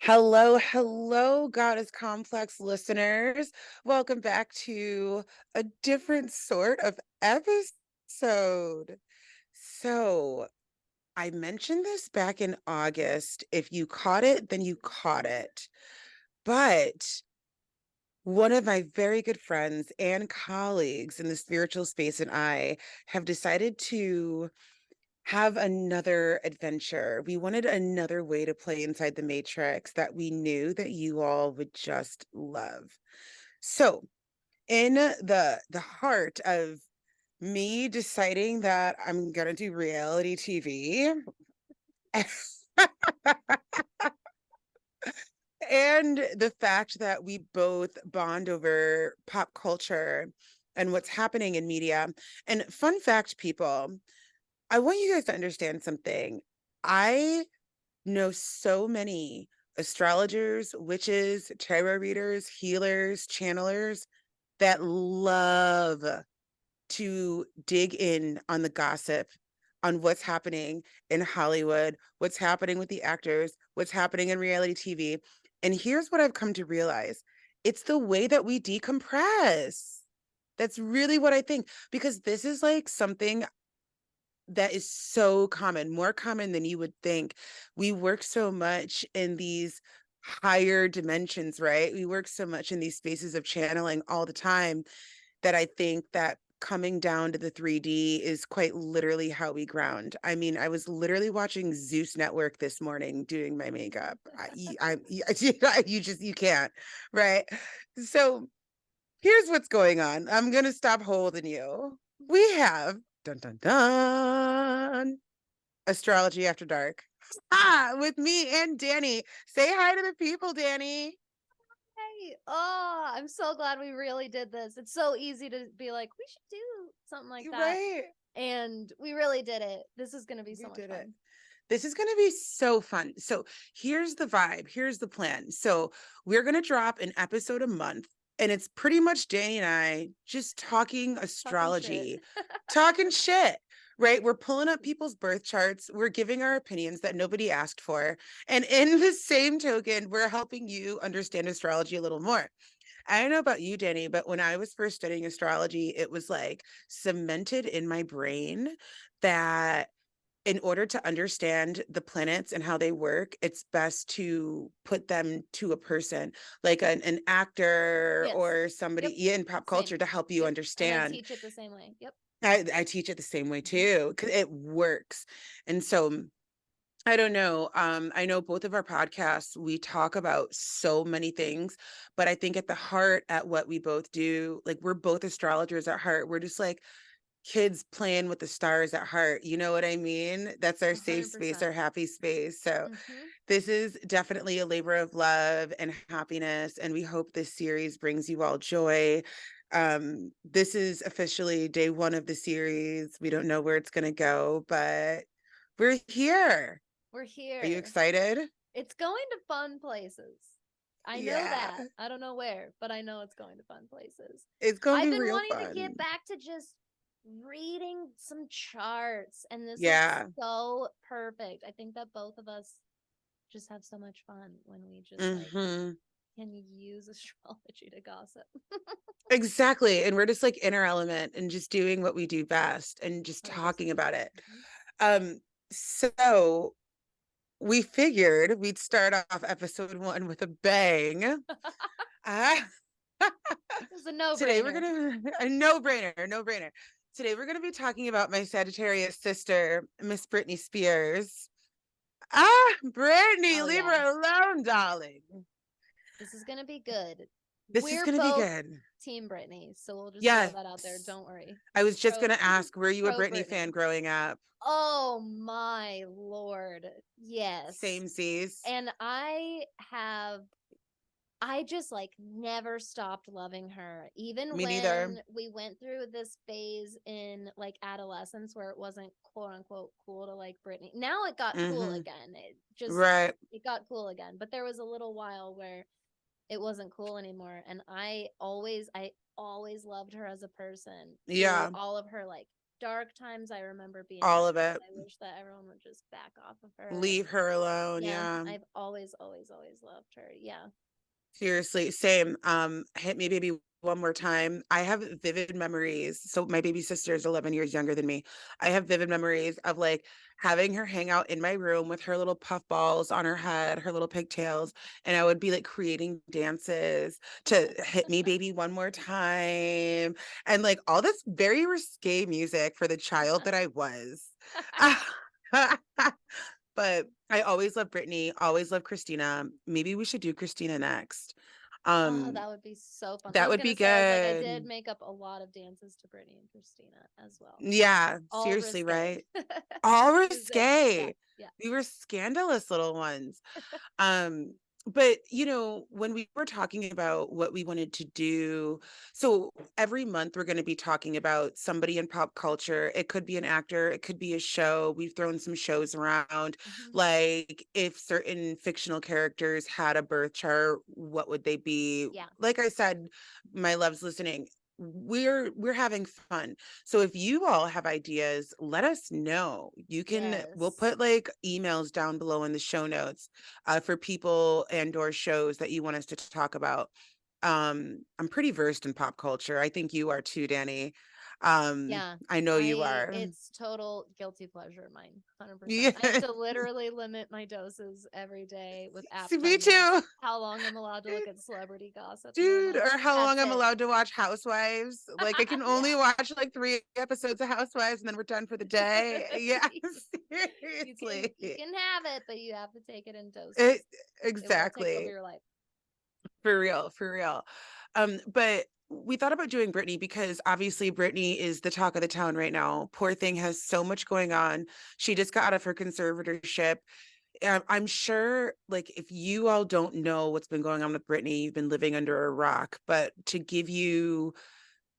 Hello, hello, Goddess Complex listeners. Welcome back to a different sort of episode. So, I mentioned this back in August. If you caught it, then you caught it. But one of my very good friends and colleagues in the spiritual space and I have decided to have another adventure. We wanted another way to play inside the matrix that we knew that you all would just love. So, in the heart of me deciding that I'm gonna do reality TV and the fact that we both bond over pop culture and what's happening in media. And fun fact, people, I want you guys to understand something. I know so many astrologers, witches, tarot readers, healers, channelers that love to dig in on the gossip, on what's happening in Hollywood, what's happening with the actors, what's happening in reality TV. And here's what I've come to realize. It's the way that we decompress. That's really what I think, because this is like something that is so common, more common than you would think. We work so much in these higher dimensions, right? We work so much in these spaces of channeling all the time that I think that coming down to the 3D is quite literally how we ground. I mean, I was literally watching Zeus Network this morning doing my makeup. You can't, right? So here's what's going on. I'm going to stop holding you. We have dun dun dun Astrology After Dark. With me and Dani. Say hi to the people, Dani. Hey, oh, I'm so glad we really did this. It's so easy to be like, we should do something like You're that. right. And we really did it. This is going to be so We much did it. fun. This is going to be so fun. So here's the vibe. Here's the plan. So we're going to drop an episode a month. And it's pretty much Dani and I just talking Talking shit. astrology, talking shit, right? We're pulling up people's birth charts. We're giving our opinions that nobody asked for. And in the same token, we're helping you understand astrology a little more. I don't know about you, Dani, but when I was first studying astrology, it was like cemented in my brain that in order to understand the planets and how they work, it's best to put them to a person, like an actor Yes. or Yep. somebody in pop Same. culture to help you Yep. And I understand. teach it the same way. Yep. I teach it the same way Hmm. too, because it works. And so I don't know. I know both of our podcasts, we talk about so many things, but I think at the heart at what we both do, like we're both astrologers at heart. We're just like kids playing with the stars at heart. You know what I mean? That's our safe space, 100%. our happy space. So Mm-hmm. this is definitely a labor of love and happiness. And we hope this series brings you all joy. This is officially day one of the series. We don't know where it's going to go, but we're here. We're Are you here. excited? It's going to fun places. I know Yeah, that. I don't know where, but I know it's going to fun places. it's going to I've be been real wanting to get fun. back to just reading some charts, and this is Yeah. so perfect. I think that both of us just have so much fun when we just like Hmm. can use astrology to gossip. Exactly. And we're just like in our element and just doing what we do best and just 100%. talking about it. Mhm. Um, so we figured we'd start off episode one with a bang. Uh, It's a today we're no-brainer. gonna a no-brainer, no-brainer. Today we're gonna be talking about my Sagittarius sister, Miss Britney Spears. Brittany, Oh leave yeah. her alone, darling. This is gonna be good. This is We're gonna be both good. Team Brittany, so we'll just throw Yes. that out there. Don't worry. I was just Pro gonna ask, were you a pro Britney fan Brittany. growing up? Oh my lord. Yes. Same seas. And I just like never stopped loving her. Even Me neither. when we went through this phase in like adolescence where it wasn't quote unquote cool to like Britney. Now it got cool Hmm. again. Right. It got cool again. But there was a little while where it wasn't cool anymore. And I always loved her as a person through Yeah. all of her like dark times I remember being All like, of it. I wish that everyone would just back off of her. Leave her alone. Yeah, Yeah. I've always, always, always loved her. Yeah. Seriously, same. Hit me baby one more time. I have vivid memories. So my baby sister is 11 years younger than me. I have vivid memories of like having her hang out in my room with her little puff balls on her head, her little pigtails, and I would be like creating dances to hit me baby one more time. And like all this very risque music for the child that I was. But I always love Brittany, always love Christina. Maybe we should do Christina next. Oh, Um, that would be so fun. I that was would gonna be say, I was like, I did good. make up a lot of dances to Brittany and Christina as well. Yeah, All seriously, risque. right? All Music. Yeah, risque. yeah. We were scandalous little ones. Um, but when we were talking about what we wanted to do, so every month we're going to be talking about somebody in pop culture. It could be an actor, it could be a show. We've thrown some shows around. Mhm. Like if certain fictional characters had a birth chart, what would they be? Yeah. Like I said, my love's listening. We're having fun. So if you all have ideas, let us know. We'll Yes. put like emails down below in the show notes for people and or shows that you want us to talk about. I'm pretty versed in pop culture. I think you are too, Dani. Yeah. I know you I are. it's total guilty pleasure of mine. 100%. Yeah. I have to literally limit my doses every day with app See, me timers. too. How long I'm allowed to look at celebrity gossip. And I'm Dude, like, or how long that's I'm it. allowed to watch Housewives. Like I can only Yeah. watch like 3 episodes of Housewives and then we're done for the day. Yeah, You seriously. can have it, but you have to take it in It doses. It will take over exactly. your life. For real, for real. But we thought about doing Brittany because obviously Brittany is the talk of the town right now. Poor thing has so much going on. She just got out of her conservatorship. I'm sure, like, if you all don't know what's been going on with Brittany, you've been living under a rock. But to give you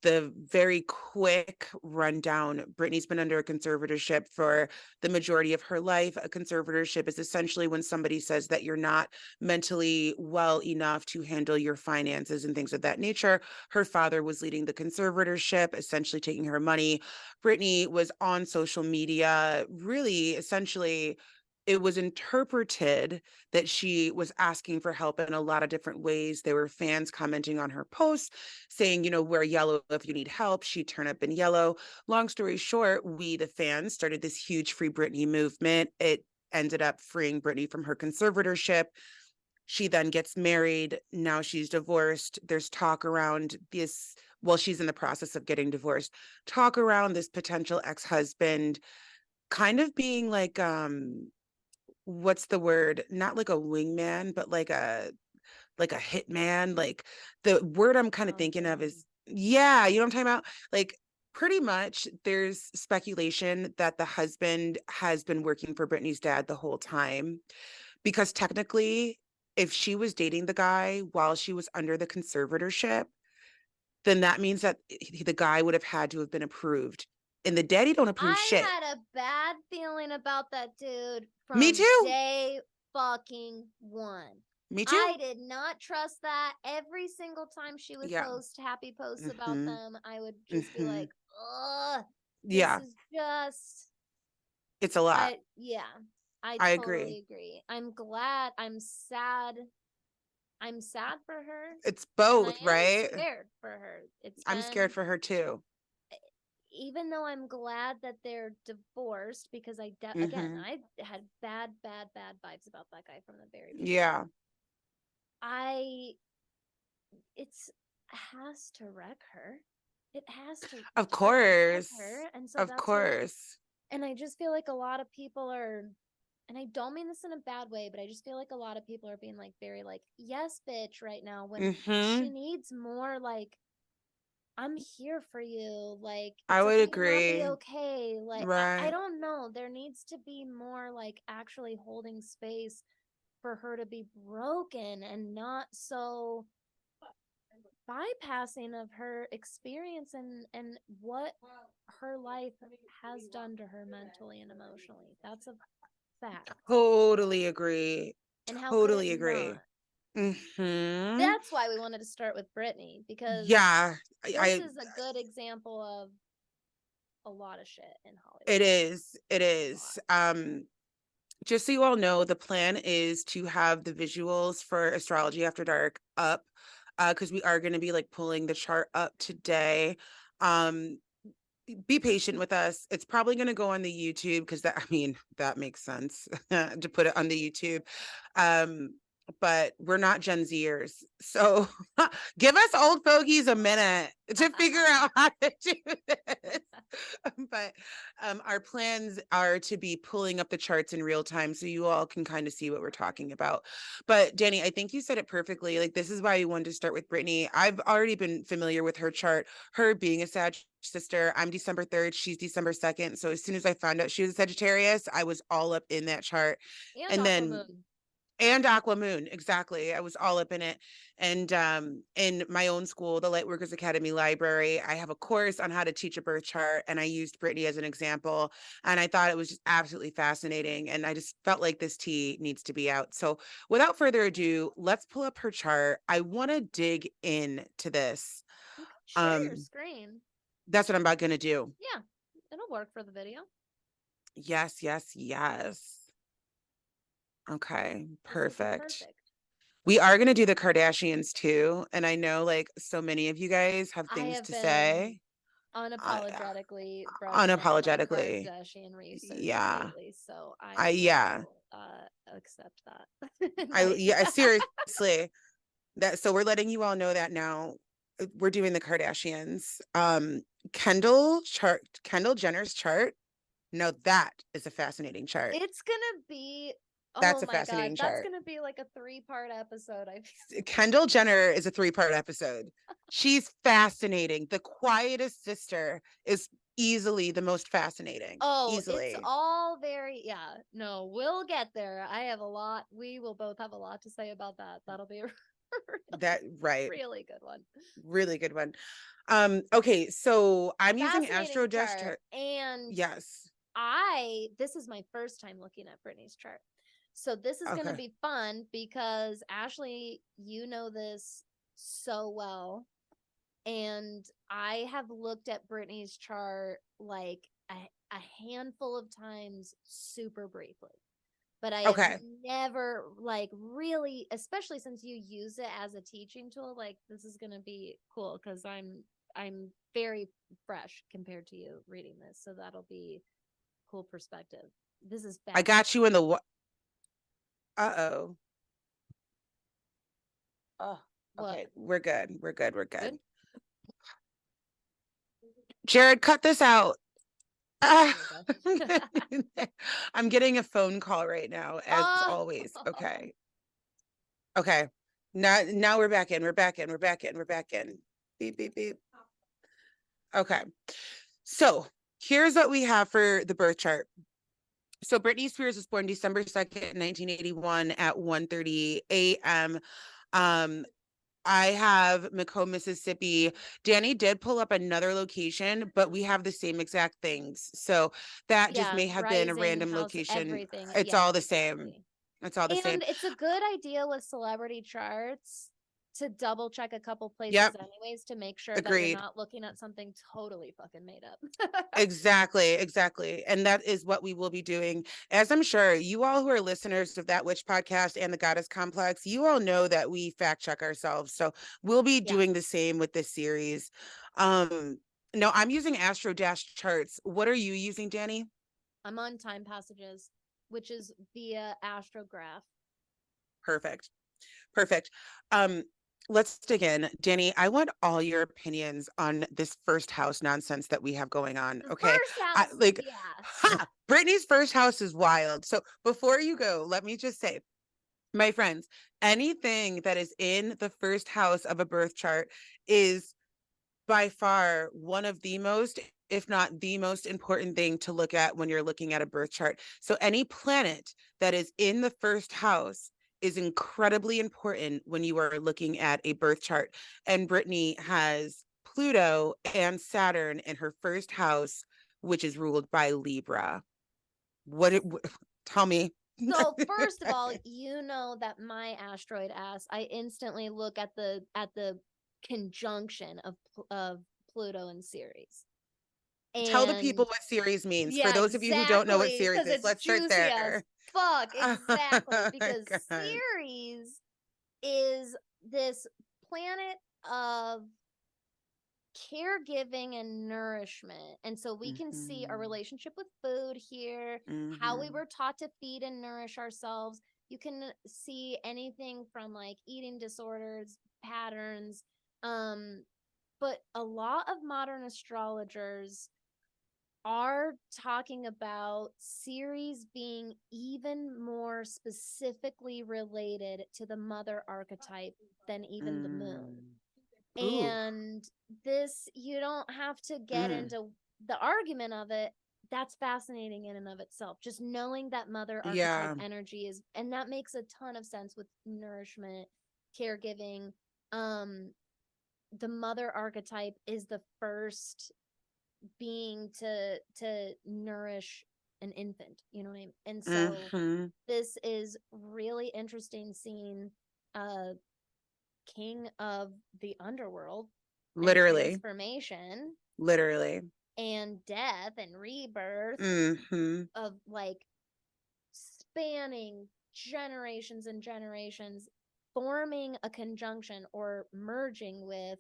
the very quick rundown, Brittany's been under a conservatorship for the majority of her life. A conservatorship is essentially when somebody says that you're not mentally well enough to handle your finances and things of that nature. Her father was leading the conservatorship, essentially taking her money. Brittany was on social media, really essentially it was interpreted that she was asking for help in a lot of different ways. There were fans commenting on her posts saying, wear yellow if you need help. She'd turn up in yellow. Long story short, we, the fans, started this huge Free Britney movement. It ended up freeing Britney from her conservatorship. She then gets married. Now she's divorced. There's talk around this. Well, she's in the process of getting divorced. Talk around this potential ex-husband kind of being like, what's the word? Not like a wingman, but like a hitman. Like the word I'm kind of Oh, thinking of damn. is, yeah, you know what I'm talking about? Like pretty much there's speculation that the husband has been working for Brittany's dad the whole time because technically if she was dating the guy while she was under the conservatorship, then that means that the guy would have had to have been approved. And the daddy don't approve I shit. had a bad feeling about that dude Me from too. day fucking one. Me I too. did not trust that. Every single time she would Yeah. post happy posts about Hmm. them, I would just be Hmm. like, ugh, this Yeah. is just It's a lot. yeah, I I agree. totally agree. I'm glad. I'm sad. I'm sad for her. It's And I both, am right? scared for her. It's I'm scared been for her too. even though I'm glad that they're divorced because again, Hmm. I had bad vibes about that guy from the very beginning. Yeah. I it's has to wreck her. It has to Of freaking wreck course. her. And so Of that's what course. and I just feel like a lot of people are and I don't mean this in a bad way, but I just feel like a lot of people are being like very like, yes, bitch, right now when she Hmm. needs more like I'm here for you. Like, I it's would okay to not be agree. okay. Like, I Right. don't know. There needs to be more like actually holding space for her to be broken and not so bypassing of her experience and what her life has done to her mentally and emotionally. That's a fact. Totally agree. And how could it Totally agree. not? Hmm. That's why we wanted to start with Brittany because Yeah. this I is a good example of a lot of shit in Hollywood. It is. It A is. lot. Just so you all know, the plan is to have the visuals for Astrology After Dark up, because we are going to be like pulling the chart up today. Um, be patient with us. It's probably going to go on the YouTube because that, I mean, that makes sense to put it on the YouTube. Um, but we're not Gen Zers. So give us old fogies a minute to figure out how to do this. But our plans are to be pulling up the charts in real time so you all can kind of see what we're talking about. But Dani, I think you said it perfectly. Like, this is why you wanted to start with Brittney. I've already been familiar with her chart, her being a Sag sister. I'm December 3rd, she's December 2nd. So as soon as I found out she was a Sagittarius, I was all up in that chart. And And Aqua then Moon. and Aqua Moon, exactly. I was all up in it. And in my own school, the Lightworkers Academy Library, I have a course on how to teach a birth chart, and I used Brittney as an example. And I thought it was just absolutely fascinating. And I just felt like this tea needs to be out. So without further ado, let's pull up her chart. I want to dig into this. You can share your Um, screen. that's what I'm about gonna do. Yeah, it'll work for the video. Yes, yes, yes. Okay, This will be perfect. perfect. We are going to do the Kardashians too. And I know like so many of you guys have I things have to been say. Uh, unapologetically brushing up on my unapologetically. Kardashian research Yeah. lately, so I Yeah. will accept that invite. Yeah, seriously. So we're letting you all know that now. We're doing the Kardashians. Kendall Jenner's chart. No, that is a fascinating chart. It's gonna be, That's oh a my god, fascinating that's chart. gonna be like a 3-part episode. I Kendall Jenner is a 3-part episode. She's fascinating. The quietest sister is easily the most fascinating. Oh, it's Easily. all very, yeah. No, we'll get there. I have a lot. We will both have a lot to say about that. That'll be a That right. really good one. Really good one. Okay, so I'm using Fascinating Astro Dash chart. chart. And Yes. this is my first time looking at Brittney's chart. So this is going to Okay. be fun because Ashley, you know this so well. And I have looked at Brittney's chart like a handful of times super briefly. But I have Okay. never like really, especially since you use it as a teaching tool, like this is going to be cool because I'm very fresh compared to you reading this. So that'll be cool perspective. This is I fascinating. got you in the uh-oh. Oh, What? okay. We're good. We're good. We're good. Good? Jared, cut this out. Ah. There we go. I'm getting a phone call right now, as Oh, always. Okay. Okay. Now we're back in. We're back in. We're back in. We're back in. Beep, beep, beep. Okay. So here's what we have for the birth chart. So Britney Spears was born December 2nd, 1981 at 1:30 a.m. I have Macomb, Mississippi. Dani did pull up another location, but we have the same exact things. So that just yeah, may have been a rising random house, location. everything. It's Yeah, all the same. exactly. It's all the same. And it's a good idea with celebrity charts to double check a couple places Yep. anyways to make sure that you're Agreed. not looking at something totally fucking made up. Exactly, exactly. And that is what we will be doing. As I'm sure you all who are listeners of That Witch podcast and the Goddess Complex, you all know that we fact check ourselves. So we'll be Yeah. doing the same with this series. No, I'm using Astro Dash charts. What are you using, Dani? I'm on Time Passages, which is via astrograph. Perfect. Perfect. Um, let's dig in. Dani, I want all your opinions on this first house nonsense that we have going on. The Okay. first house, yeah. Brittany's first house is wild. So before you go, let me just say, my friends, anything that is in the first house of a birth chart is by far one of the most, if not the most important thing to look at when you're looking at a birth chart. So any planet that is in the first house is incredibly important when you are looking at a birth chart. And Brittany has Pluto and Saturn in her first house, which is ruled by Libra. Tell me. So first of all, you know that my asteroid ass, I instantly look at the conjunction of Pluto and Ceres. Tell the people And what series means. For yeah, those of you who don't know what exactly. series Because is, it's let's start juicy as there. fuck. Oh Exactly. my Because God. Ceres is this planet of caregiving and nourishment. And so we can see our Mhm. relationship with food here, how we Mhm. were taught to feed and nourish ourselves. You can see anything from like eating disorders, patterns. Um, but a lot of modern astrologers are talking about Ceres being even more specifically related to the mother archetype than even the moon. Mm. Ooh. And this, you don't have to get Mm. into the argument of it. That's fascinating in and of itself. Just knowing that mother archetype Yeah. energy is, and that makes a ton of sense with nourishment, caregiving. Um, the mother archetype is the first being to nourish an infant, you know what I mean? And so Mhm. this is really interesting seeing uh king of the underworld and Literally. transformation Literally. and death and rebirth Mhm. of like spanning generations and generations, forming a conjunction or merging with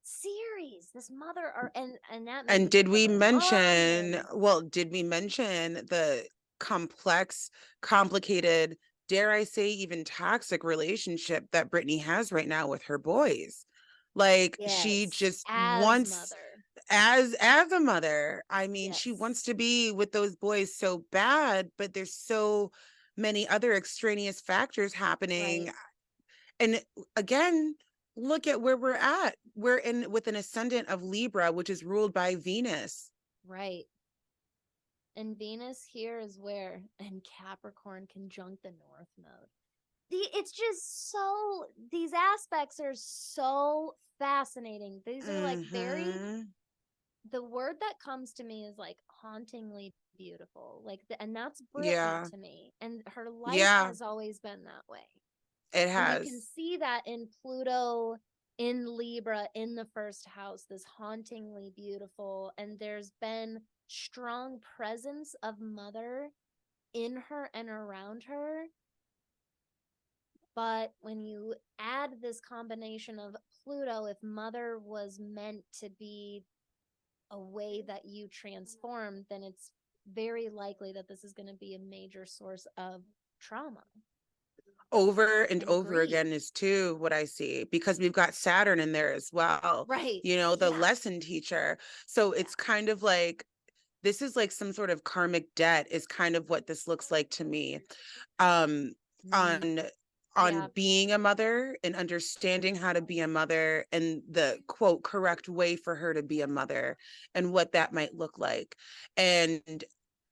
Ceres, this mother are, and that makes And me think did of we her mention, longing. well, did we mention the complex, complicated, dare I say, even toxic relationship that Brittany has right now with her boys? Like she Yes, just as wants, mother. as a mother, I mean, she wants Yes, to be with those boys so bad, but there's so many other extraneous factors happening. right, And again, look at where we're at. We're in with an ascendant of Libra, which is ruled by Venus. right. And Venus here is where, and Capricorn conjunct the North Node. It's just so, these aspects are so fascinating. These are like very, Mm-hmm. the word that comes to me is like hauntingly beautiful. Like, and that's Brittany Yeah. to me. And her life Yeah, has always been that way. it And you can has. see that in Pluto in Libra in the first house, this hauntingly beautiful. And there's been strong presence of mother in her and around her. But when you add this combination of Pluto, if mother was meant to be a way that you transform, then it's very likely that this is going to be a major source of trauma Over and and over grief. again is too what I see, because we've got Saturn in there as well, Right. you know, the Yeah. lesson teacher. So Yeah. it's kind of like this is like some sort of karmic debt is kind of what this looks like to me. Um Mm, on yeah. being a mother and understanding how to be a mother and the quote correct way for her to be a mother and what that might look like. And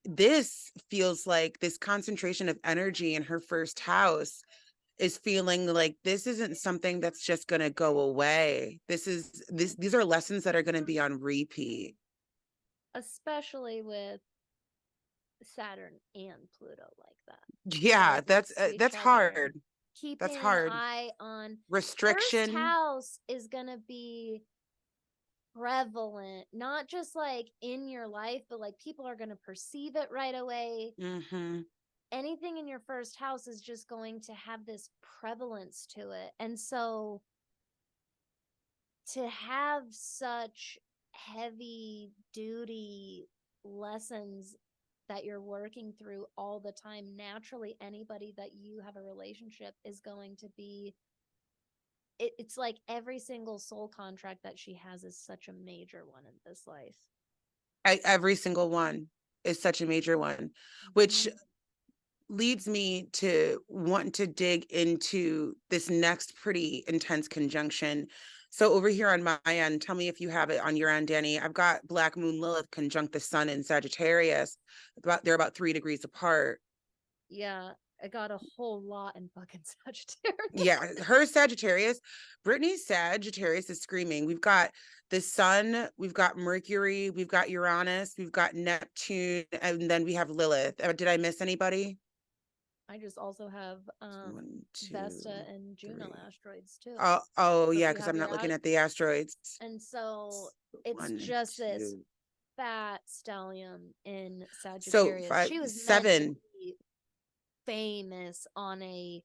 this feels like this concentration of energy in her first house is feeling like this isn't something that's just going to go away. These are lessons that are going to be on repeat. Especially with Saturn and Pluto like that, Yeah, right next to each that's other. hard. That's Keeping an hard. eye on first Restriction. house is going to be prevalent, not just like in your life, but like people are going to perceive it right away. Mm-hmm. Anything in your first house is just going to have this prevalence to it. And so to have such heavy duty lessons that you're working through all the time, naturally anybody that you have a relationship is going to be, it's like every single soul contract that she has is such a major one in this life. Every single one is such a major one, which Mm-hmm. leads me to want to dig into this next pretty intense conjunction. So over here on my end, tell me if you have it on your end, Dani. I've got Black Moon Lilith conjunct the Sun in Sagittarius. They're about 3 degrees apart. Yeah, I got a whole lot in fucking Sagittarius. Yeah, her Sagittarius, Brittany's Sagittarius is screaming. We've got the Sun, we've got Mercury, we've got Uranus, we've got Neptune, and then we have Lilith. Did I miss anybody? I just also have One, Vesta two, and Juno three. asteroids too. Oh So if yeah, you because have I'm your not looking at the asteroids. and so it's One, just this two. fat stallion in So Sagittarius. five, She was meant to 7. be famous on a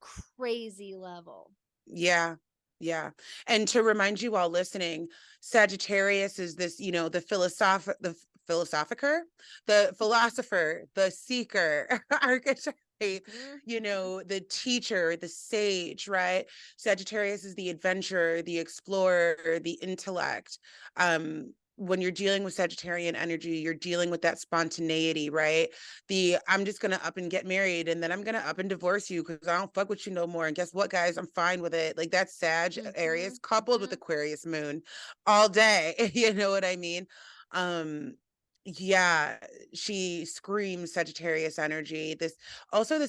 crazy level. Yeah. Yeah. And to remind you all listening, Sagittarius is this, the philosophicer, the philosopher, the seeker archetype, Mhm. the teacher, the sage, right? Sagittarius is the adventurer, the explorer, the intellect. When you're dealing with Sagittarian energy, you're dealing with that spontaneity, right? I'm just gonna up and get married, and then I'm gonna up and divorce you because I don't fuck with you no more. And guess what, guys? I'm fine with it. Like that's Sag Aries Mhm. coupled with Mhm. Aquarius moon all day. You know what I mean? Um, yeah, she screams Sagittarius energy. This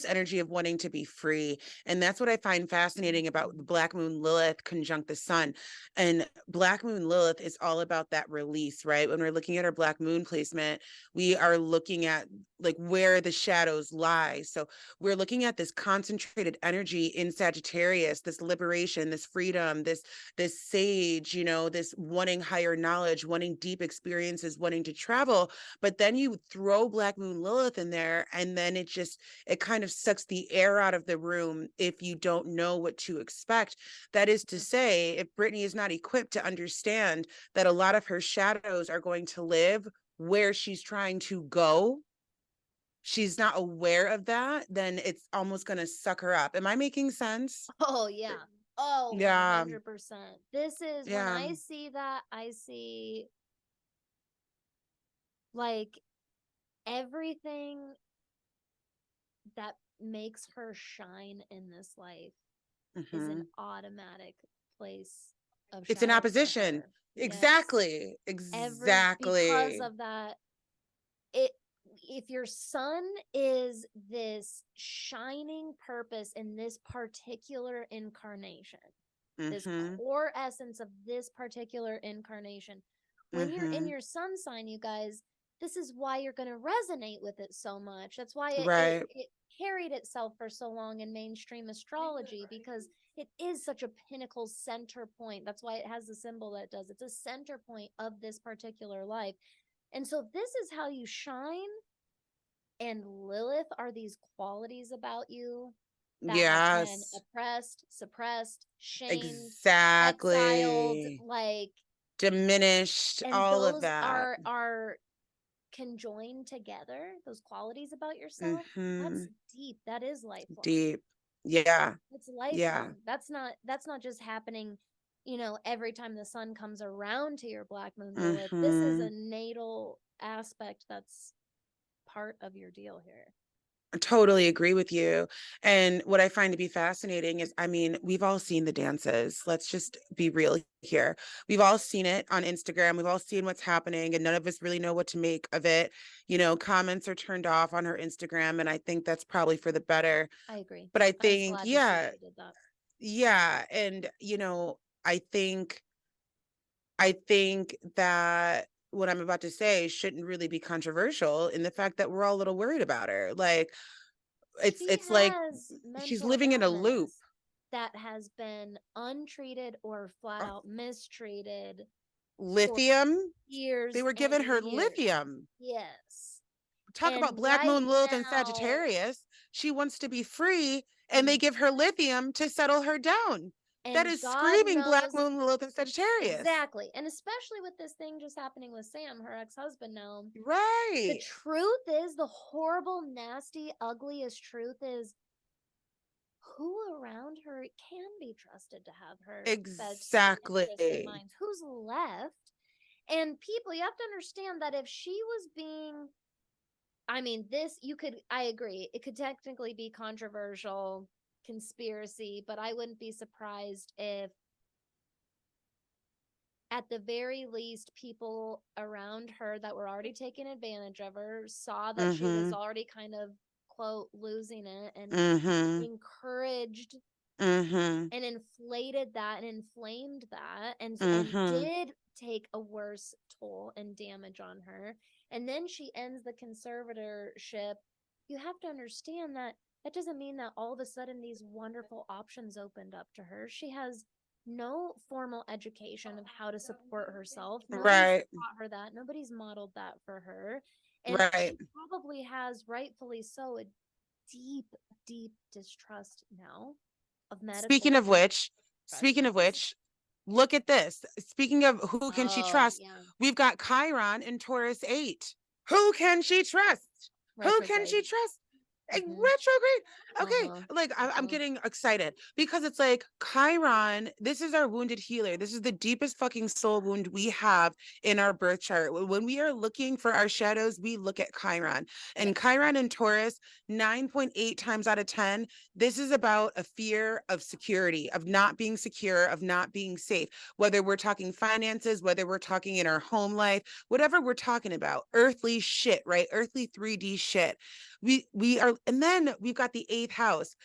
energy of wanting to be free. And that's what I find fascinating about the Black Moon Lilith conjunct the sun. And Black Moon Lilith is all about that release, right? When we're looking at our Black Moon placement, we are looking at like where the shadows lie. So we're looking at this concentrated energy in Sagittarius, this liberation, this freedom, this sage, this wanting higher knowledge, wanting deep experiences, wanting to travel. But then you throw Black Moon Lilith in there, and then it kind of sucks the air out of the room if you don't know what to expect. That is to say, if Brittany is not equipped to understand that a lot of her shadows are going to live where she's trying to go, she's not aware of that, then it's almost going to suck her up. Am I making sense? Oh yeah. Oh, Yeah. 100%. This is when Yeah. I see that, I see like everything that makes her shine in this life is an Hmm. automatic place of It's an shadow for opposition. her. Yes. Exactly. Because Exactly. of that, it if your sun is this shining purpose in this particular incarnation, this Hmm. core essence of this particular incarnation, when you're in Hmm. your sun sign, you guys, this is why you're going to resonate with it so much. That's why Right. it carried itself for so long in mainstream astrology, because it is such a pinnacle center point. That's why it has the symbol that it does. It's a center point of this particular life. And so this is how you shine. And Lilith are these qualities about you that have been Yes. oppressed, suppressed, shamed, exiled, Exactly. like, Diminished, and all of those that. are conjoined together, those qualities about yourself. Hmm. That's deep. That is lifelong. Deep. Yeah. It's Yeah. lifelong. That's not just happening, every time the sun comes around to your Black Moon Lilith. This is a Hmm. natal aspect that's part of your deal here. I totally agree with you. And what I find to be fascinating is, I mean, we've all seen the dances. Let's just be real here. We've all seen it on Instagram. We've all seen what's happening, and none of us really know what to make of it. Comments are turned off on her Instagram, and I think that's probably for the better. I agree. But I I was think, glad to see yeah, she did that. yeah. And, I think that what I'm about to say shouldn't really be controversial in the fact that we're all a little worried about her. Like, She it's like has she's mental living in a loop. illness that has been untreated or flat Uh, out mistreated for Lithium. They years were and giving her years. lithium. Yes. Talk about And Black right Moon Lilith and now, Sagittarius. She wants to be free, and they mm, give her lithium to settle her down. That and is God screaming Black knows Moon Lilith and Sagittarius. exactly. And especially with this thing just happening with Sam, her ex husband now. The Right. truth is, the horrible, nasty, ugliest truth is, who around her can be trusted to have her best interest in Exactly. mind? Who's left? And people, you have to understand that if she was being, I mean, I agree, it could technically be controversial, conspiracy, but I wouldn't be surprised if, at the very least, people around her that were already taking advantage of her saw that she was Mm-hmm. already kind of, quote, losing it, and Mm-hmm. encouraged Mm-hmm. and inflated that and inflamed that, and Mm-hmm. did take a worse toll and damage on her. And then she ends the conservatorship. You have to understand that that doesn't mean that all of a sudden these wonderful options opened up to her. She has no formal education of how to support herself. Nobody's Right. taught her that. Nobody's modeled that for her. And Right. she probably has, rightfully so, a deep, deep distrust now of Speaking medical of which, speaking of professionals. which, look at this. Speaking of who can she Oh, trust? yeah. We've got Chiron in Taurus 8. Who can she trust? Who can Retrograde. she trust? Mm-hmm. Retrograde. Okay, Uh-huh. like I'm Uh-huh. getting excited because it's like Chiron, this is our wounded healer. This is the deepest fucking soul wound we have in our birth chart. When we are looking for our shadows, we look at Chiron. And Yes. Chiron in Taurus, 9.8 times out of 10, this is about a fear of security, of not being secure, of not being safe, whether we're talking finances, whether we're talking in our home life, whatever we're talking about, earthly shit, right? Earthly 3D shit. We are, and then we've got the eighth house,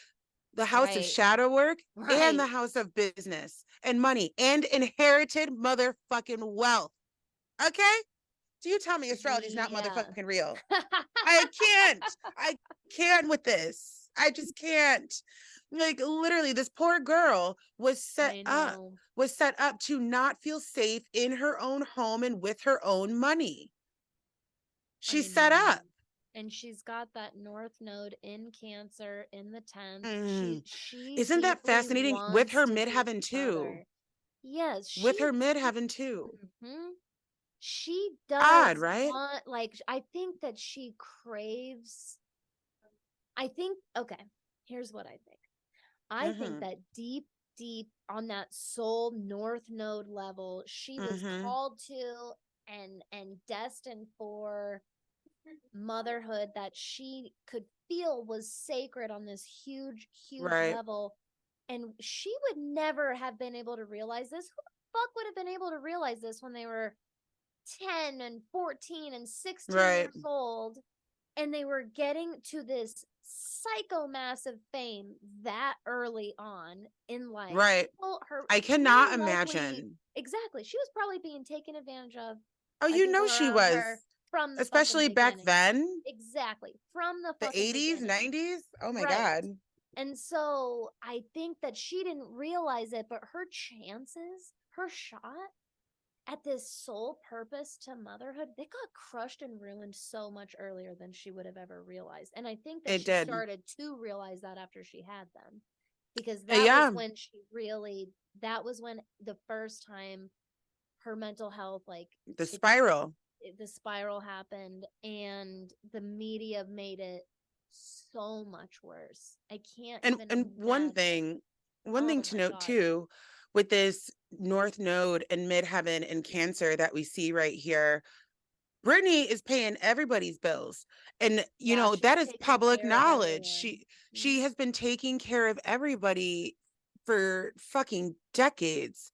the house of Right. shadow work, and the Right. house of business and money and inherited motherfucking wealth. Okay? So you tell me astrology is not Yeah. motherfucking real. I can't. I can't with this. I just can't. Like literally, this poor girl I know. was set up to not feel safe in her own home and with her own money. I She's set know. up. And she's got that north node in Cancer in the 10th. She Mm. she Isn't that deeply fascinating? With wants her to be midheaven a too. mother. Yes, With she her midheaven too. mhm. She Odd, does right? want, like, I think that she craves, I think, okay, here's what I think. I think Mm-hmm. that deep, deep on that soul north node level, she was Mm-hmm. called to and destined for motherhood that she could feel was sacred on this huge, huge Right. level. And she would never have been able to realize this. Who the fuck would have been able to realize this when they were 10 and 14 and 16 Right. years old, and they were getting to this psycho massive fame that early on in life? Right. People, her I very cannot likely, imagine. exactly, she was probably being taken advantage of Oh, by you people know she around was. her from the fucking Especially back beginning. then, Exactly, from the the fucking 80s, beginning. 90s. Oh my Right. God. And so I think that she didn't realize it, but her chances, her shot at this sole purpose to motherhood, they got crushed and ruined so much earlier than she would have ever realized. And I think that It she did. started to realize that after she had them, because that was Yeah. when she really, that was when the first time her mental health, like, The it, spiral. the spiral happened, and the media made it so much worse. I can't even And imagine. one thing Oh to my note God. too, with this North Node and Midheaven and Cancer that we see right here, Brittany is paying everybody's bills. And you Yeah, know, she's that is taking public care of knowledge. everyone. She has been taking care of everybody for fucking decades.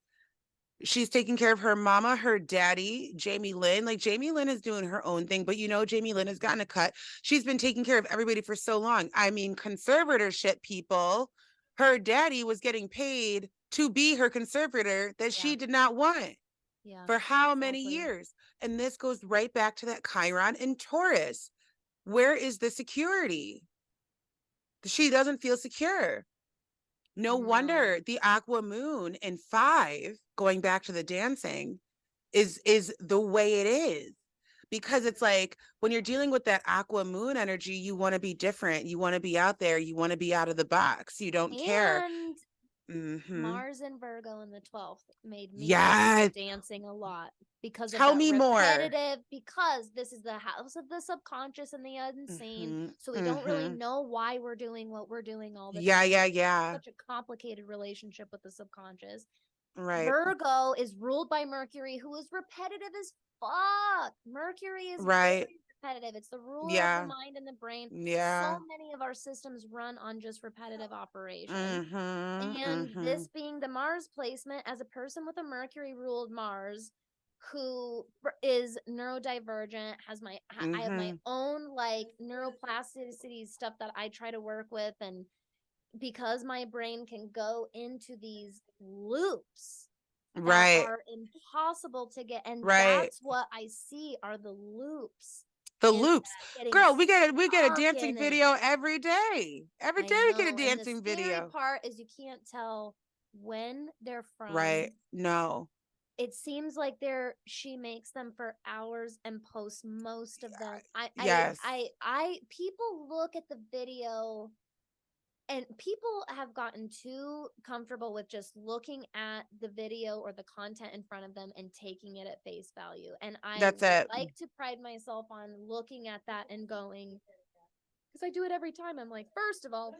She's taking care of her mama, her daddy, Jamie Lynn. Like Jamie Lynn is doing her own thing, but you know, Jamie Lynn has gotten a cut. She's been taking care of everybody for so long. I mean, conservatorship people, her daddy was getting paid to be her conservator that Yeah, she did not want yeah, for how many exactly. years? And this goes right back to that Chiron and Taurus. Where is the security? She doesn't feel secure. No No. wonder the aqua moon in 5, going back to the dancing, is the way it is. Because it's like when you're dealing with that aqua moon energy, you want to be different. You want to be out there. You want to be out of the box. You don't care. And Mm-hmm. Mars and Virgo in the 12th made me get into Yes. dancing a lot because of Tell that me more. repetitive, because this is the house of the subconscious and the unseen. Mm-hmm. So we don't really Mm-hmm. know why we're doing what we're doing all the Yeah, time. yeah, We have yeah. such a complicated relationship with the subconscious. Right. Virgo is ruled by Mercury, who is repetitive as fuck. Mercury is Right. very repetitive. It's the ruler of the Yeah. mind and the brain. So Yeah. many of our systems run on just repetitive operation. Mm-hmm. And Mm-hmm. this being the Mars placement, as a person with a Mercury ruled Mars who is neurodivergent, has I have my Mm-hmm. own, like, neuroplasticity stuff that I try to work with, and because my brain can go into these loops that Right. are impossible to get, and Right. that's what I see are the loops, The is loops. that getting Girl, we get a stuck dancing in it. video every day. Every I day we get a know. And the dancing scary video. part is you can't tell when they're Right. from. No. It seems like she makes them for hours and posts most of them. Yes. People look at the video, and people have gotten too comfortable with just looking at the video or the content in front of them and taking it at face value. And I That's it. like to pride myself on looking at that and going, because I do it every time. I'm like, first of all,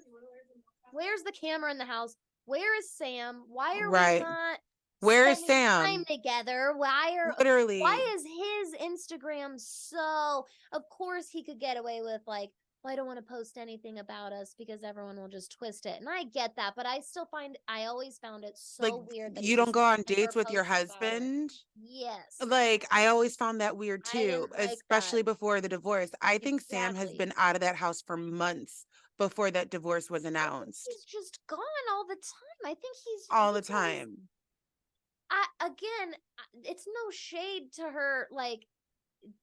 where's the camera in the house? Where is Sam? Why are we Right. not Where is spending time Sam? together? Why Literally. is his Instagram so, of course he could get away with like, well, I don't want to post anything about us because everyone will just twist it. And I get that, but I always found it Like, so weird that he you don't just go on never dates with your posts about it. husband? Yes. Like, I always found that weird I too, didn't like that. especially before the divorce. I think Sam has Exactly. been out of that house for months before that divorce was I think announced. he's just gone all the time. I think All the because time. it's no shade to her, like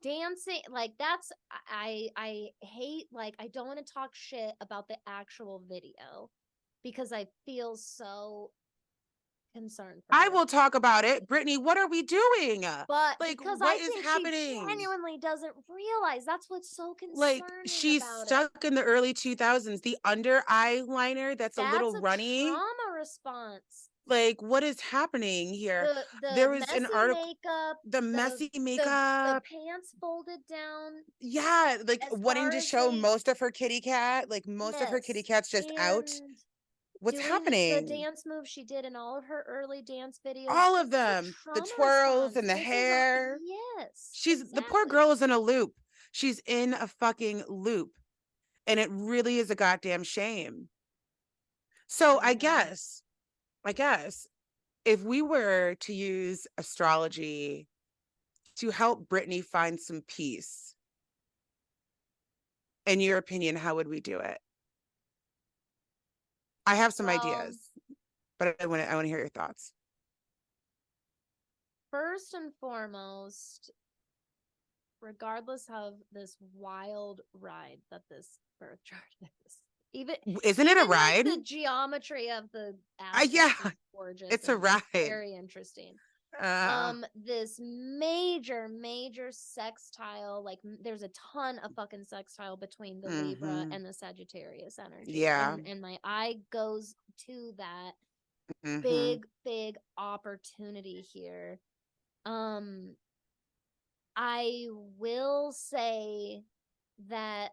dancing, like that's I hate, like I don't want to talk shit about the actual video because I feel so concerned for I her. will talk about it. Brittany, what are we doing? But Like, because I what is think she happening? genuinely doesn't realize, that's what's so Like, concerning she's about it. stuck in the early 2000s. The under eyeliner that's a That's little a runny. trauma response. Like, what is happening here? The There was an messy article, makeup, the the messy the makeup. pants folded down Yeah, like as wanting far to as show they, most of her kitty cat, like most of her kitty yes, cat's just out. and What's doing the happening? dance move she did in all of her early dance videos. All This of is a them, the trauma twirls response. and the This is a, hair. yes, She's the poor exactly. girl is in a loop. She's in a fucking loop. And it really is a goddamn shame. So I know. I guess if we were to use astrology to help Brittany find some peace, in your opinion, how would we do it? I have some Well, ideas, but I want to hear your thoughts. first and foremost, regardless of this wild ride that this birth chart is, even Isn't it a even like ride? the geometry of the Yeah, aspects is gorgeous it's a and ride. very interesting. Uh, This major sextile, like there's a ton of fucking sextile between the Libra mm-hmm. and the Sagittarius energy, Yeah. and my eye goes to that Mm-hmm. big opportunity here. um I will say that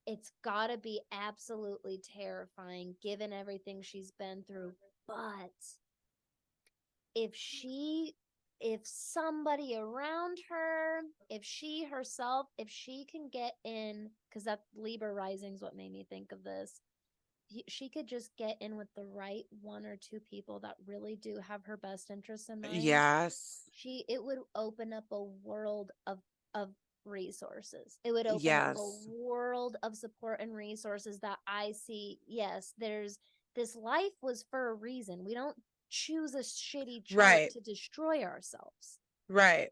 it's got to be absolutely terrifying given everything she's been through. But if she, if somebody around her, if she herself, if she can get in, because that Libra rising is what made me think of this. She could just get in with the right one or two people that really do have her best interests in mind. Yes. It would open up a world of resources. It would open up a Yes. world of support and resources that I see. Yes, there's, this life was for a reason. We don't choose a shitty chart Right. to destroy ourselves. Right.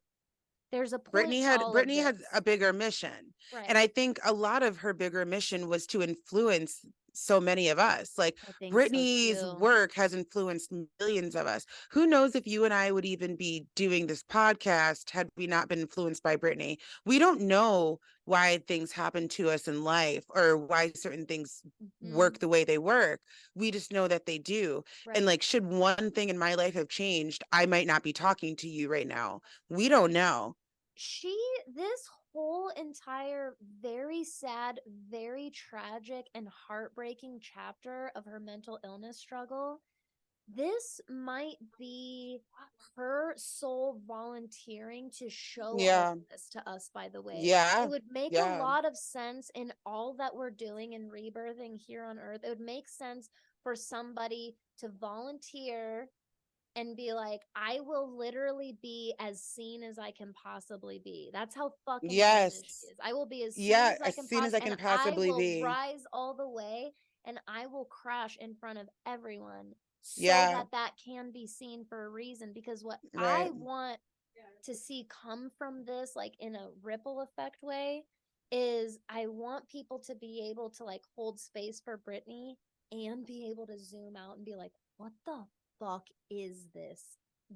There's a point to all of Brittany had a this. bigger mission. And Right. I think a lot of her bigger mission was to influence so many of us. Like I think so Brittany's too. work has influenced millions of us. Who knows if you and I would even be doing this podcast had we not been influenced by Brittany? We don't know why things happen to us in life or why certain things Mm-hmm. work the way they work. We just know that they do. And Right. like, should one thing in my life have changed, I might not be talking to you right now. We don't know. She, this whole entire very sad, very tragic and heartbreaking chapter of her mental illness struggle, this might be her soul volunteering to show all Yeah. of this to us, by the way. It Yeah. would make a Yeah. lot of sense in all that we're doing and rebirthing here on earth. It would make sense for somebody to volunteer and be like, I will literally be as seen as I can possibly be. That's how fucking famous she Yes. is. I will be as seen Yeah. as I As can soon as I and can I possibly will be. rise all the way, and I will crash in front of everyone so Yeah. that that can be seen for a reason. Because what I Right. want to see come from this, like in a ripple effect way, is I want people to be able to like hold space for Brittany and be able to zoom out and be like, what the fuck is this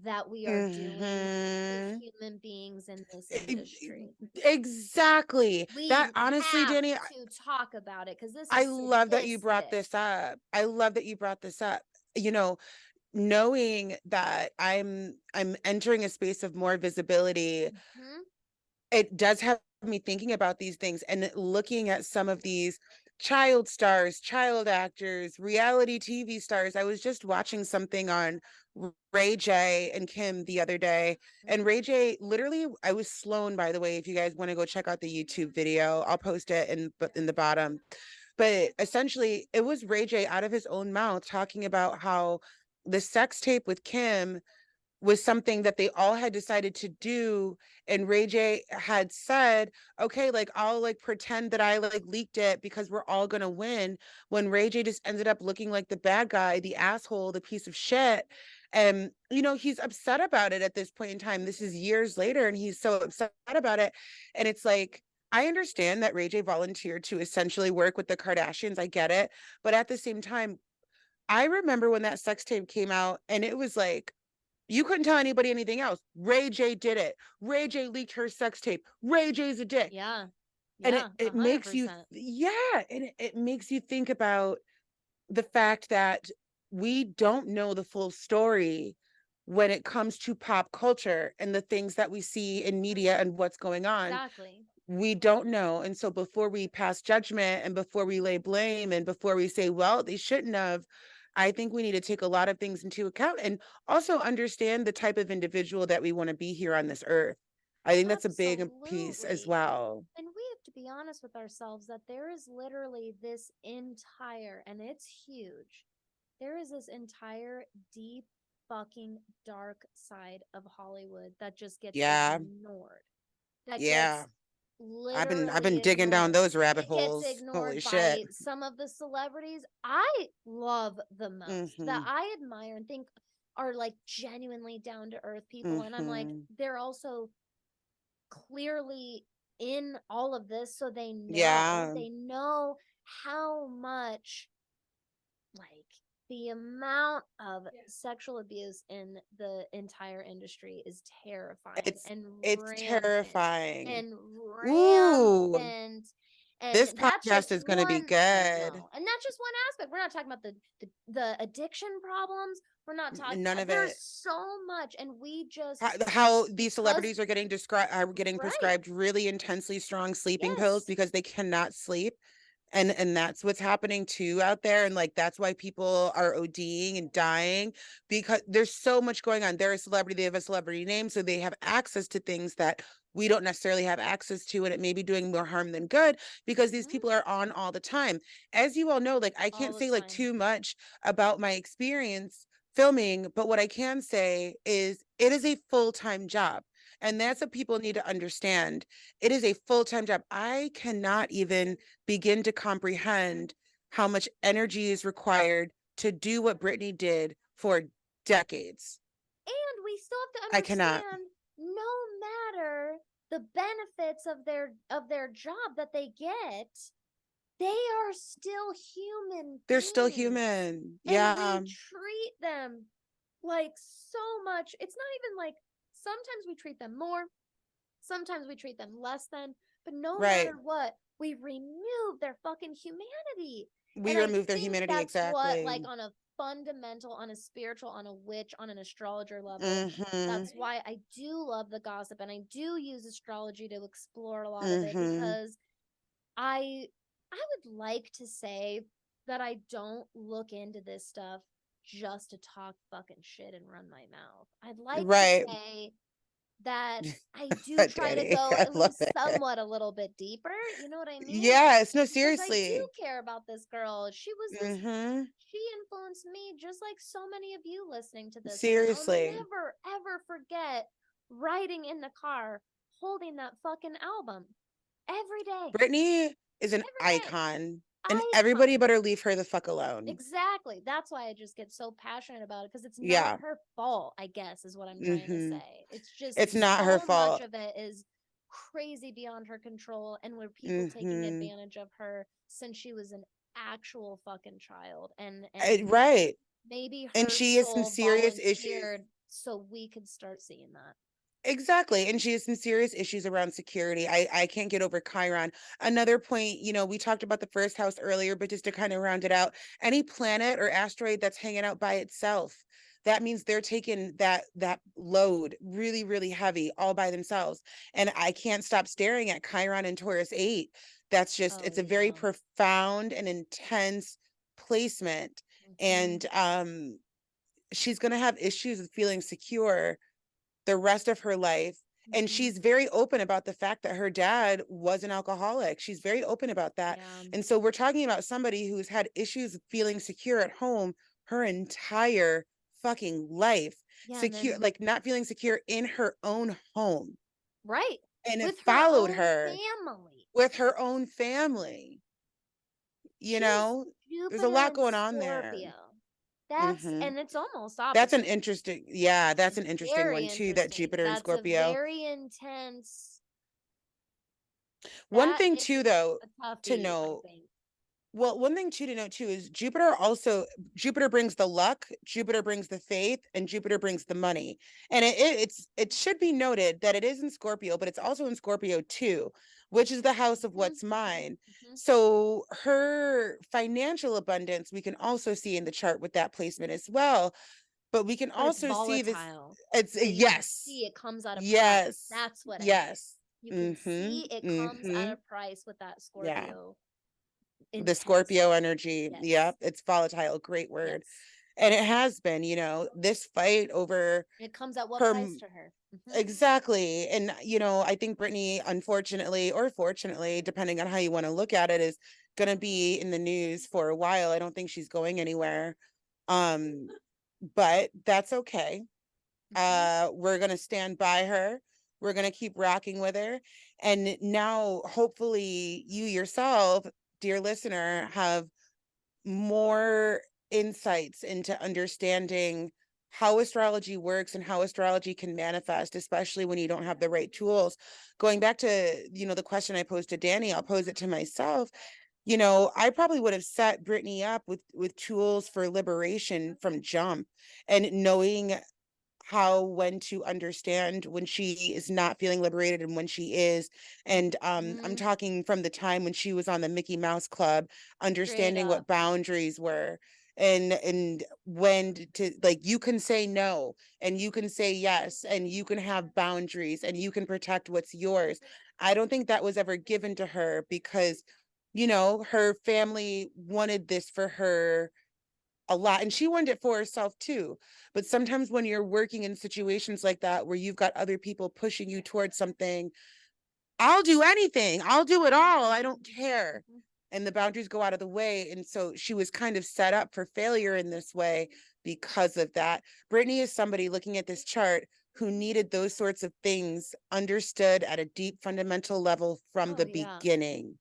that we are doing to Mm-hmm. human beings in this industry? Exactly. We That honestly, have Dani, to talk about it because this I is love that you brought sadistic. this up. I love that you brought this up. You know, knowing that I'm entering a space of more visibility, Hmm. it does have me thinking about these things and looking at some of these child stars, child actors, reality TV stars. I was just watching something on Ray J and Kim the other day. And Ray J, literally, I was Sloan, by the way. If you guys want to go check out the YouTube video, I'll post it in the bottom. But essentially, it was Ray J out of his own mouth talking about how the sex tape with Kim was something that they all had decided to do. And Ray J had said, okay, like I'll like pretend that I like leaked it because we're all gonna win. When Ray J just ended up looking like the bad guy, the asshole, the piece of shit. And he's upset about it at this point in time. This is years later, and he's so upset about it. And it's like, I understand that Ray J volunteered to essentially work with the Kardashians. I get it. But at the same time, I remember when that sex tape came out and it was like, you couldn't tell anybody anything else. Ray J did it. Ray J leaked her sex tape. Ray J's a dick. Yeah. And Yeah. it makes you, 100%. yeah, and it makes you think about the fact that we don't know the full story when it comes to pop culture and the things that we see in media and what's going on. Exactly. We don't know. And so before we pass judgment and before we lay blame and before we say, well, they shouldn't have, I think we need to take a lot of things into account and also understand the type of individual that we want to be here on this earth. I think that's a big piece as Absolutely. well. And we have to be honest with ourselves that there is literally this entire, and it's huge, there is this entire deep fucking dark side of Hollywood that just gets Yeah. ignored. That Yeah. gets I've been literally digging down ignored. those rabbit It gets holes. Holy ignored shit. by some of the celebrities I love the most, that Mm-hmm. I admire and think are like genuinely down to earth people. And I'm like, Mm-hmm. they're also clearly in all of this, so Yeah. they know how much, like, the amount of sexual abuse in the entire industry is terrifying It's and it's rampant terrifying. and Ooh, rampant. And this that's just podcast is gonna be one, I good. know, and that's just one aspect. We're not talking about the addiction problems. We're not talking, None of there's it. so much, and we just, How these because, celebrities are getting right, prescribed really intensely strong sleeping pills yes, because they cannot sleep. And that's what's happening too out there. And like that's why people are ODing and dying, because there's so much going on. They're a celebrity, they have a celebrity name, so they have access to things that we don't necessarily have access to, and it may be doing more harm than good because these mhm, people are on all the time. As you all know, like I all can't the say like time. too much about my experience filming, but what I can say is it is a full-time job. And that's what people need to understand. It is a full-time job. I cannot even begin to comprehend how much energy is required to do what Britney did for decades. And we still have to I cannot. understand, no matter the benefits of their job that they get, they are still human They're still beings. human. And we Yeah. treat them like so much. It's not even like, sometimes we treat them more, sometimes we treat them less than, but no matter Right. what, we remove their fucking humanity. We And I remove their think humanity. that's what, like, Exactly. on a fundamental, on a spiritual, on a witch, on an astrologer level, Mm-hmm. that's why I do love the gossip and I do use astrology to explore a lot of it, Mm-hmm. because I I would like to say that I don't look into this stuff just to talk fucking shit and run my mouth. I'd like to Right. say that I do try to Dani, go I at love least it. somewhat a little bit deeper. You know what I mean? Like, Yes. No, because I do seriously. care about this girl. Mm-hmm. She influenced me just like so many of you listening to this. And I'll Seriously. never, ever forget riding in the car holding that fucking album every day. Britney is an Every day. icon, and everybody Icon. better leave her the fuck alone. Exactly. That's why I just get so passionate about it, because it's not Yeah. her fault, I guess, is what I'm trying to Mm-hmm. say. It's just It's not her so much fault. of it is crazy beyond her control, and were people taking Mm-hmm. advantage of her since she was an actual fucking child. And Right. Maybe And her she has some soul serious issues. volunteered so we could start seeing that. Exactly. And she has some serious issues around security. I can't get over Chiron. Another point, we talked about the first house earlier, but just to kind of round it out, any planet or asteroid that's hanging out by itself, that means they're taking that load really, really heavy all by themselves. And I can't stop staring at Chiron and Taurus 8. That's just, Oh it's a very yeah. profound and intense placement. Mm-hmm. And she's gonna have issues with feeling secure the rest of her life. And Mm-hmm. she's very open about the fact that her dad was an alcoholic. She's very open about that. Yeah. And so we're talking about somebody who's had issues feeling secure at home her entire fucking life. Yeah, and Secure, then like not feeling secure in her own home. right. And it With her followed own her family. with her own family. You She has know, there's a Jupiter lot and going on there. Scorpio. That's Hmm. and it's almost That's an opposite. interesting, yeah, that's It's an interesting very one too, that interesting. Jupiter and That's a Scorpio. very intense. One That thing too, is though, a to toughie, I know, think. well, one thing too to note too is Jupiter brings the luck, Jupiter brings the faith, and Jupiter brings the money. And it should be noted that it is in Scorpio, but it's also in Scorpio too, which is the house of Hmm. what's mine. Hmm. So her financial abundance we can also see in the chart with that placement as well. But we can But it's also see this. volatile. It's And you can yes, see it comes at a price. yes, That's what I mean. yes. You can Mm-hmm. see it comes at Mm-hmm. a price with that Yeah. Scorpio The Scorpio intensity. energy. Yes. Yep, it's volatile. Great word. Yes. And it has been, this fight over It comes at what her price to her? Hmm. exactly. And I think Brittany, unfortunately or fortunately, depending on how you want to look at it, is going to be in the news for a while. I don't think she's going anywhere. Um, but that's okay. Hmm. We're going to stand by her. We're going to keep rocking with her. And now, hopefully, you yourself, dear listener, have more insights into understanding how astrology works and how astrology can manifest, especially when you don't have the right tools. Going back to, the question I posed to Dani, I'll pose it to myself. I probably would have set Brittany up with tools for liberation from jump, and knowing when to understand when she is not feeling liberated and when she is. And I'm Hmm. talking from the time when she was on the Mickey Mouse Club, Straight understanding what up. boundaries were, and when to, like, you can say no and you can say yes and you can have boundaries and you can protect what's yours. I don't think that was ever given to her because her family wanted this for her a lot, and she wanted it for herself too. But sometimes when you're working in situations like that where you've got other people pushing you towards something, I'll do anything, I'll do it all, I don't care. Mhm. And the boundaries go out of the way, and so she was kind of set up for failure in this way because of that. Brittany is somebody looking at this chart who needed those sorts of things understood at a deep fundamental level from Oh the yeah. beginning.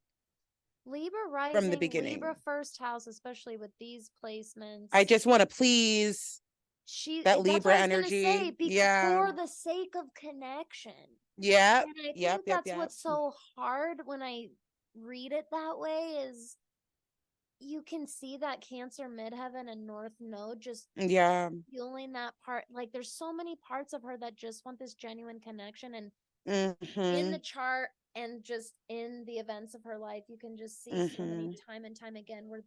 Libra From the rising, beginning, Libra first house, especially with these I placements. just want to please that That's what Libra I was gonna say, energy. because Yeah. for the sake of connection. Yep, And I yep, think yep, that's yep. what's so hard when I read it that way is you can see that Cancer midheaven and North Node just Yeah. fueling that part. Like there's so many parts of her that just want this genuine connection. And in Mm-hmm. the chart and just in the events of her life, you can just see so many Mm-hmm. time and time again where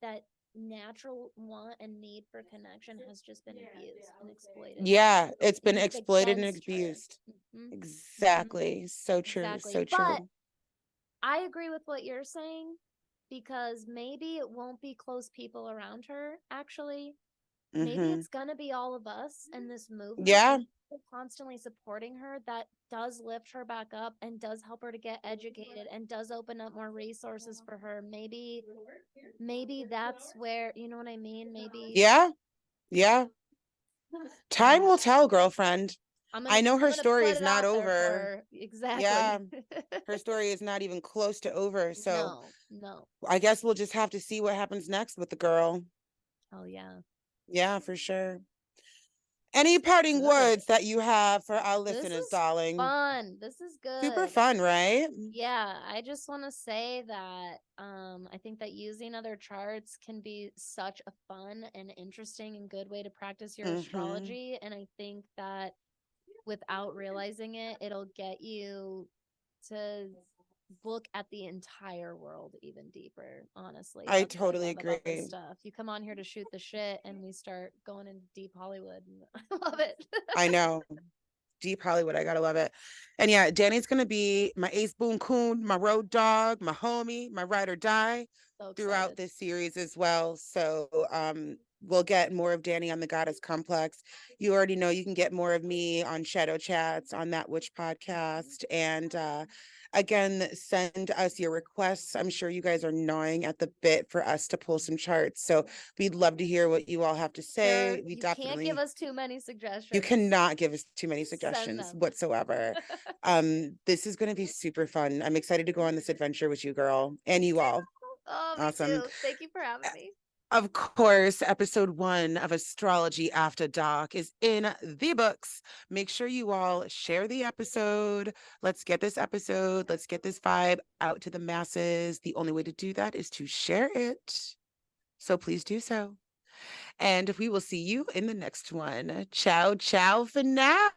that natural want and need for connection has just been abused and exploited Yeah, it's and been used exploited and against her. abused. Hmm. Hmm. Exactly. So true. Exactly. So But true. I agree with what you're saying because maybe it won't be close people around her, actually. Maybe Mm-hmm. it's going to be all of us and this movement Yeah. and people constantly supporting her that does lift her back up and does help her to get educated and does open up more resources for her. Maybe that's where, you know what I mean? Maybe Yeah. Yeah. Time will tell, girlfriend. I know I'm her going to story put is it not out there for over. her. Yeah. Exactly. Her story is not even close to over. So No, no. I guess we'll just have to see what happens next with the girl. Oh yeah. Yeah, for sure. Any parting Good. words that you have for our This listeners, is darling? fun. This is Super good. fun, right? Yeah, I just want to say that I think that using other charts can be such a fun and interesting and good way to practice your Mm-hmm. astrology. And I think that without realizing it, it'll get you to look at the entire world even deeper. Honestly, I that's what I totally love about this agree. stuff. You come on here to shoot the shit, and we start going into deep Hollywood, and I love it. I know. Deep Hollywood. I gotta love it. And yeah, Dani's gonna be my ace boon coon, my road dog, my homie, my ride or die So throughout excited. this series as well. So we'll get more of Dani on the Goddess Complex. You already know you can get more of me on Shadow Chats on That Witch podcast. And again, send us your requests. I'm sure you guys are gnawing at the bit for us to pull some charts. So we'd love to hear what you all have to say. We You can't give definitely, us too many you suggestions. cannot give us too many Send suggestions them. whatsoever. This is going to be super fun. I'm excited to go on this adventure with you, girl, and you all. Oh, me Awesome. too. Thank you for having me. Of course, episode 1 of Astrology After Dark is in the books. Make sure you all share the episode. Let's get this episode, let's get this vibe out to the masses. The only way to do that is to share it. So please do so. And we will see you in the next one. Ciao, ciao for now.